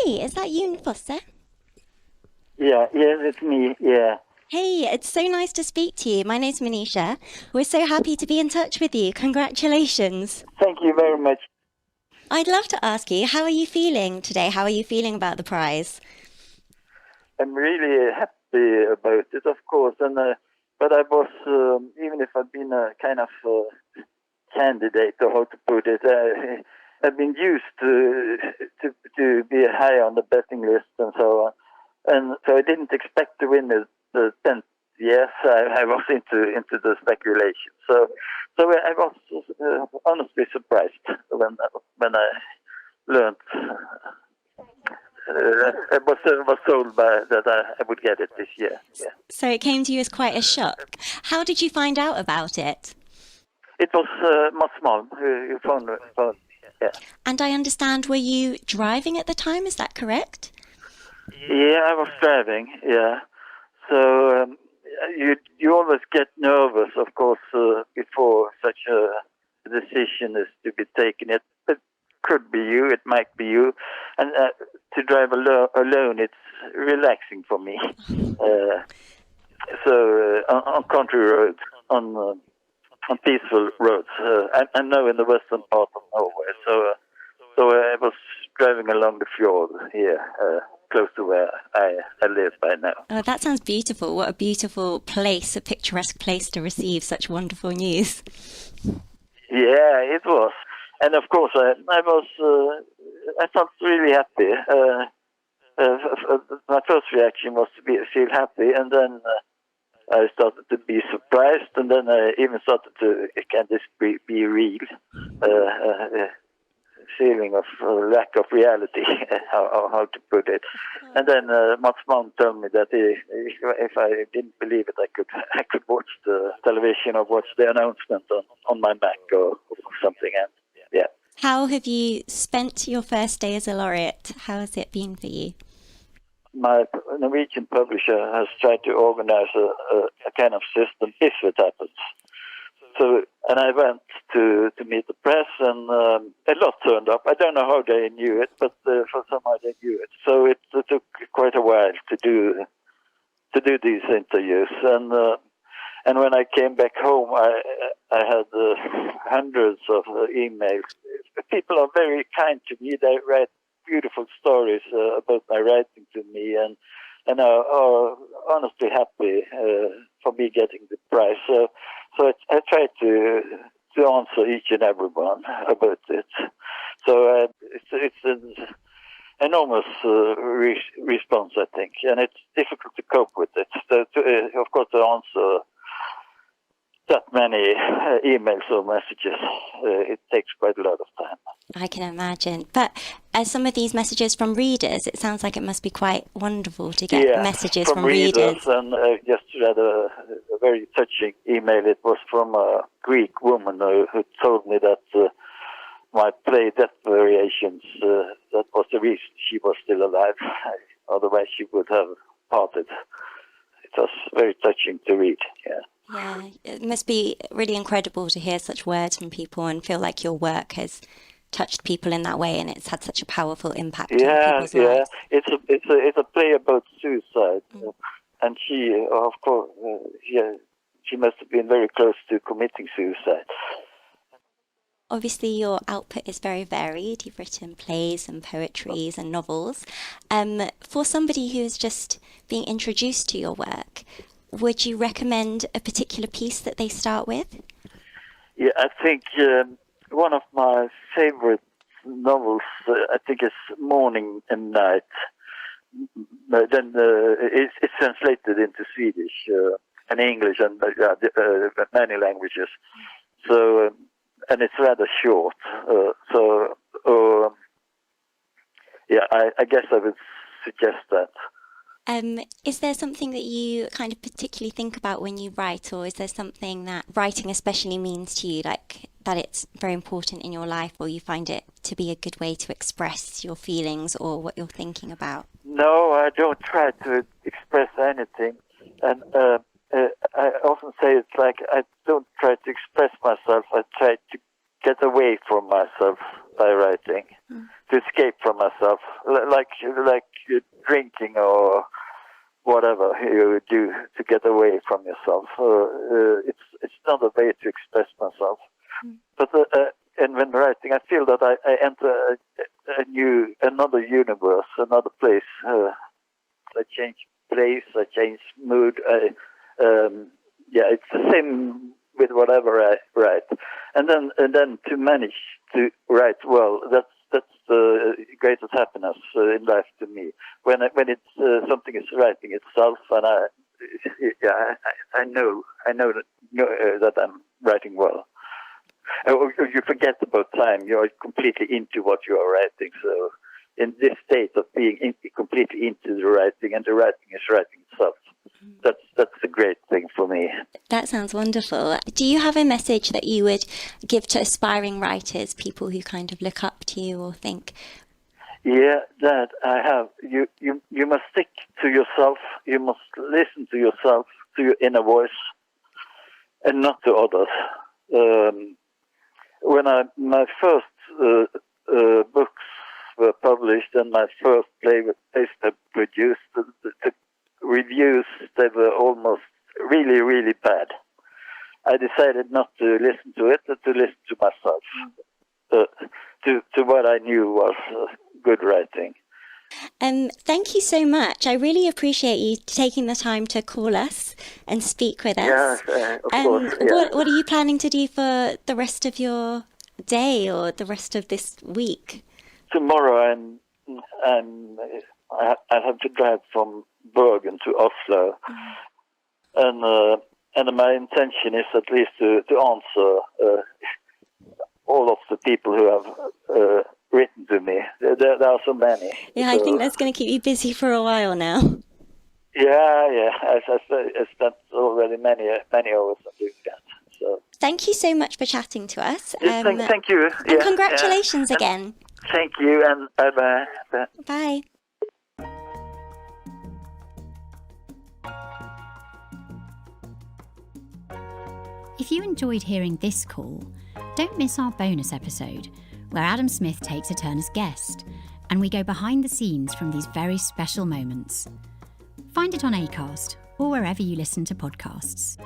Hi, is that Jon Fosse? Yeah, yes, it's me. Yeah. Hey, it's so nice to speak to you. My name's Manisha. We're so happy to be in touch with you. Congratulations. Thank you very much. I'd love to ask you, how are you feeling today? How are you feeling about the prize? I'm really happy about it, of course. And but I was, even if I've been a kind of candidate, or how to put it, I've been used to be high on the betting list and so on. And so I didn't expect to win the 10th. Yes, I was into the speculation. So I was honestly surprised when I learned. I was told that I would get it this year. Yeah. So it came to you as quite a shock. How did you find out about it? It was much small. You phone. Yeah. And I understand, were you driving at the time? Is that correct? Yeah, I was driving. Yeah. So you always get nervous, of course, before such a decision is to be taken. It could be you, it might be you, and to drive alone, it's relaxing for me. Uh, on country roads, on peaceful roads, I'm now in the western part of Norway, so I was driving along the fjord here. Close to where I live by now. Oh, that sounds beautiful. What a beautiful place, a picturesque place to receive such wonderful news. Yeah, it was, and of course I felt really happy. My first reaction was to feel happy, and then I started to be surprised, and then I even started to, can this be real? Feeling of lack of reality, how to put it. And then Mats Malm told me that if I didn't believe it, I could watch the television or watch the announcement on my Mac or something. And yeah. How have you spent your first day as a laureate? How has it been for you? My Norwegian publisher has tried to organize a kind of system if it happens. So, and I went to meet the press, and a lot turned up. I don't know how they knew it, but for somehow they knew it. So it took quite a while to do these interviews, and when I came back home, I had hundreds of emails. People are very kind to me. They write beautiful stories about my writing to me, and are honestly happy for me getting the prize. So I try to answer each and every one about it. So it's an enormous response, I think, and it's difficult to cope with it. So of course, to answer that many emails or messages, it takes quite a lot of time. I can imagine. But as some of these messages from readers, it sounds like it must be quite wonderful to get messages from readers. And I just read a very touching email. It was from a Greek woman who told me that my play Death Variations, that was the reason she was still alive. Otherwise she would have parted. It was very touching to read, yeah. Yeah, it must be really incredible to hear such words from people and feel like your work has touched people in that way, and it's had such a powerful impact on people's lives. It's a play about suicide, and she, of course, she must have been very close to committing suicide. Obviously, your output is very varied. You've written plays and poetries and novels. For somebody who is just being introduced to your work, would you recommend a particular piece that they start with? Yeah, I think one of my favorite novels, I think, is Morning and Night. But then it's translated into Swedish and English and many languages. So, and it's rather short. I guess I would suggest that. Is there something that you kind of particularly think about when you write, or is there something that writing especially means to you, like that it's very important in your life, or you find it to be a good way to express your feelings or what you're thinking about? No, I don't try to express anything. And I often say it's like I don't try to express myself, I try to get away from myself. by writing, to escape from myself, like drinking or whatever you do to get away from yourself. It's not a way to express myself. But and when writing, I feel that I enter another universe, another place. I change place, I change mood. It's the same with whatever I write. And then to manage to write well, that's the greatest happiness in life to me. When it's something is writing itself, and I know that I'm writing well. You forget about time. You're completely into what you are writing. So in this state of being completely into the writing, and the writing is writing itself, that's a great thing for me. That sounds wonderful. Do you have a message that you would give to aspiring writers, people who kind of look up to you or think? Yeah, that I have. You must stick to yourself. You must listen to yourself, to your inner voice, and not to others. When my first books were published and my first plays were produced, the reviews, they were almost really, really bad. I decided not to listen to it, but to listen to myself, to what I knew was good writing. Thank you so much. I really appreciate you taking the time to call us and speak with us. Yeah, of course. What are you planning to do for the rest of your day or the rest of this week? Tomorrow I have to drive from Bergen to Oslo, and my intention is at least to answer all of the people who have written to me. There are so many. Yeah, I think that's going to keep you busy for a while now. Yeah. As I said, I spent already many hours on doing that. So thank you so much for chatting to us. Thank you. And congratulations again. Thank you, and bye-bye. Bye. If you enjoyed hearing this call, don't miss our bonus episode, where Adam Smith takes a turn as guest, and we go behind the scenes from these very special moments. Find it on Acast or wherever you listen to podcasts.